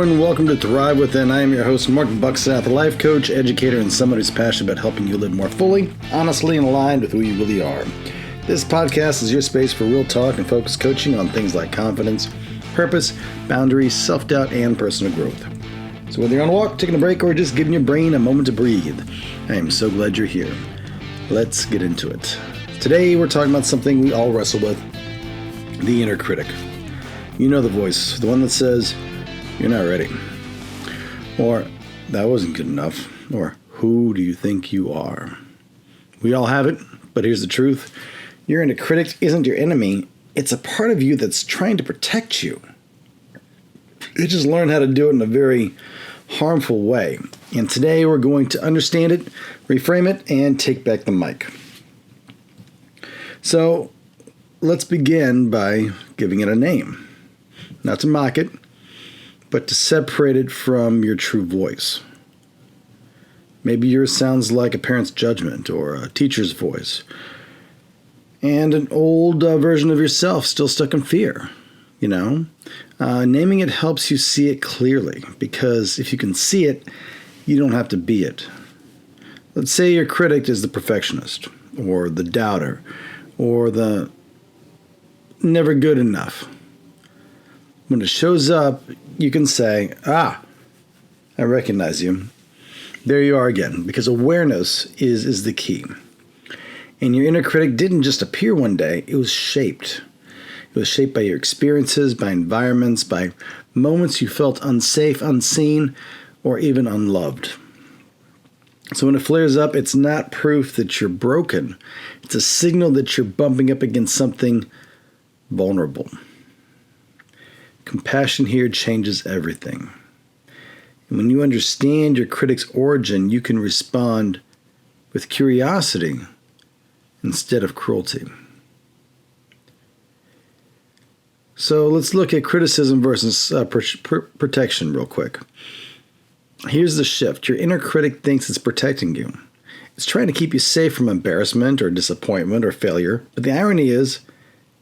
everyone. Welcome to Thrive Within. I am your host, Marc, a life coach, educator, and someone who's passionate about helping you live more fully, honestly, and aligned with who you really are. This podcast is your space for real talk and focused coaching on things like confidence, purpose, boundaries, self-doubt, and personal growth. So whether you're on a walk, taking a break, or just giving your brain a moment to breathe, I am so glad you're here. Let's get into it. Today, we're talking about something we all wrestle with, the inner critic. You know the voice, the one that says, "You're not ready," or "That wasn't good enough," or "Who do you think you are?" We all have it, but here's the truth. Your inner critic isn't your enemy. It's a part of you that's trying to protect you. It just learned how to do it in a very harmful way. And today we're going to understand it, reframe it, and take back the mic. So let's begin by giving it a name. Not to mock it, but to separate it from your true voice. Maybe yours sounds like a parent's judgment or a teacher's voice, and an old version of yourself still stuck in fear. Naming it helps you see it clearly, because if you can see it, you don't have to be it. Let's say your critic is the perfectionist, or the doubter, or the never good enough. When it shows up, you can say, I recognize you. There you are again, because awareness is the key. And your inner critic didn't just appear one day, it was shaped. It was shaped by your experiences, by environments, by moments you felt unsafe, unseen, or even unloved. So when it flares up, it's not proof that you're broken. It's a signal that you're bumping up against something vulnerable. Compassion here changes everything. And when you understand your critic's origin, you can respond with curiosity instead of cruelty. So let's look at criticism versus protection real quick. Here's the shift. Your inner critic thinks it's protecting you. It's trying to keep you safe from embarrassment or disappointment or failure. But the irony is,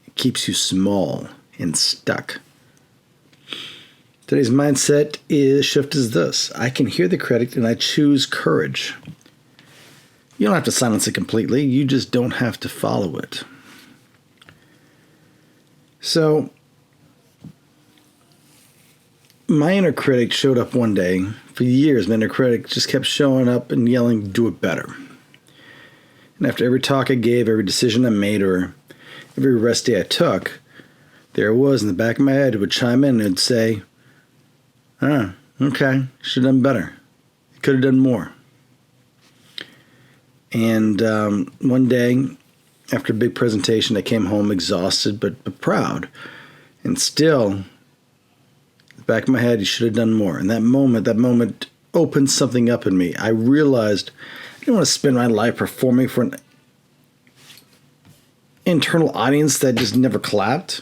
it keeps you small and stuck. Today's mindset shift is this. I can hear the critic and I choose courage. You don't have to silence it completely. You just don't have to follow it. So, my inner critic showed up one day. For years, my inner critic just kept showing up and yelling, "Do it better." And after every talk I gave, every decision I made, or every rest day I took, there it was in the back of my head. It would chime in and it'd say, okay, should have done better. Could have done more. And one day, after a big presentation, I came home exhausted but proud. And still, the back of my head, you should have done more. And that moment opened something up in me. I realized I didn't want to spend my life performing for an internal audience that just never clapped.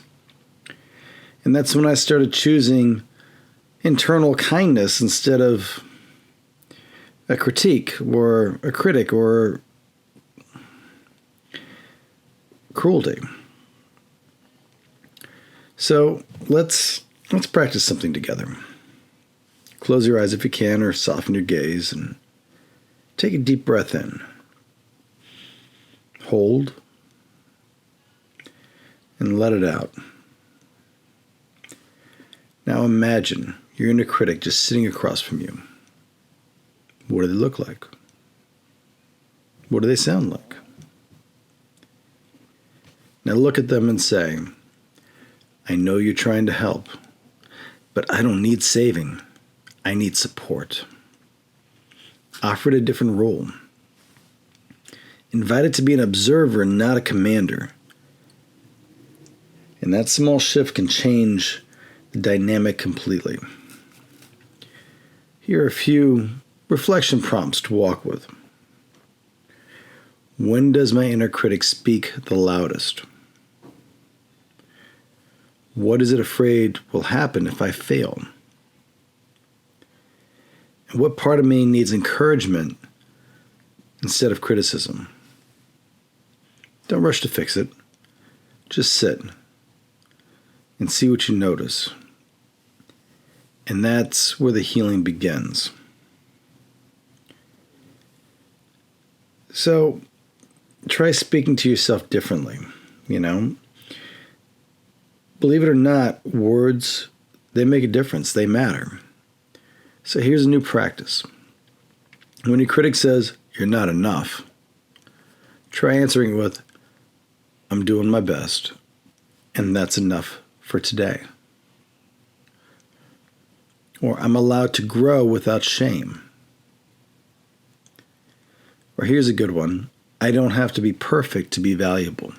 And that's when I started choosing internal kindness instead of a critique or a critic or cruelty. So let's practice something together. Close your eyes if you can, or soften your gaze, and take a deep breath in. Hold and let it out. Now imagine your inner critic just sitting across from you. What do they look like? What do they sound like? Now look at them and say, "I know you're trying to help, but I don't need saving. I need support." Offer it a different role. Invite it to be an observer, not a commander. And that small shift can change the dynamic completely. Here are a few reflection prompts to walk with. When does my inner critic speak the loudest? What is it afraid will happen if I fail? And what part of me needs encouragement instead of criticism? Don't rush to fix it. Just sit and see what you notice. And that's where the healing begins. So try speaking to yourself differently, Believe it or not, words, they make a difference. They matter. So here's a new practice. When your critic says, "You're not enough," try answering with, "I'm doing my best, and that's enough for today." Or, "I'm allowed to grow without shame." Or here's a good one. "I don't have to be perfect to be valuable."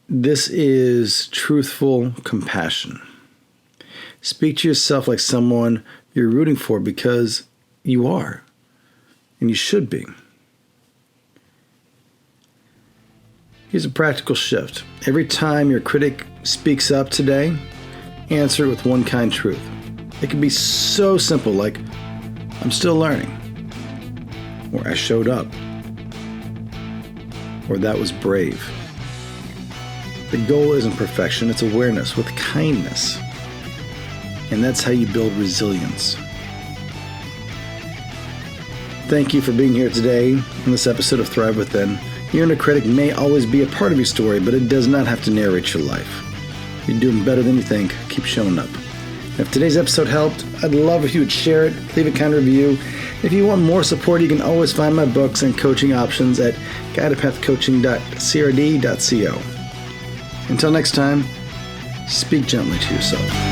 This is truthful compassion. Speak to yourself like someone you're rooting for, because you are, and you should be. Here's a practical shift. Every time your critic speaks up today, answer it with one kind truth. It can be so simple, like, "I'm still learning," or "I showed up," or "That was brave." The goal isn't perfection, it's awareness with kindness. And that's how you build resilience. Thank you for being here today in this episode of Thrive Within. Your inner critic may always be a part of your story, but it does not have to narrate your life. You're doing better than you think. Keep showing up. If today's episode helped, I'd love if you would share it, leave a kind review. If you want more support, you can always find my books and coaching options at guidedpathcoaching.crd.co. Until next time, speak gently to yourself.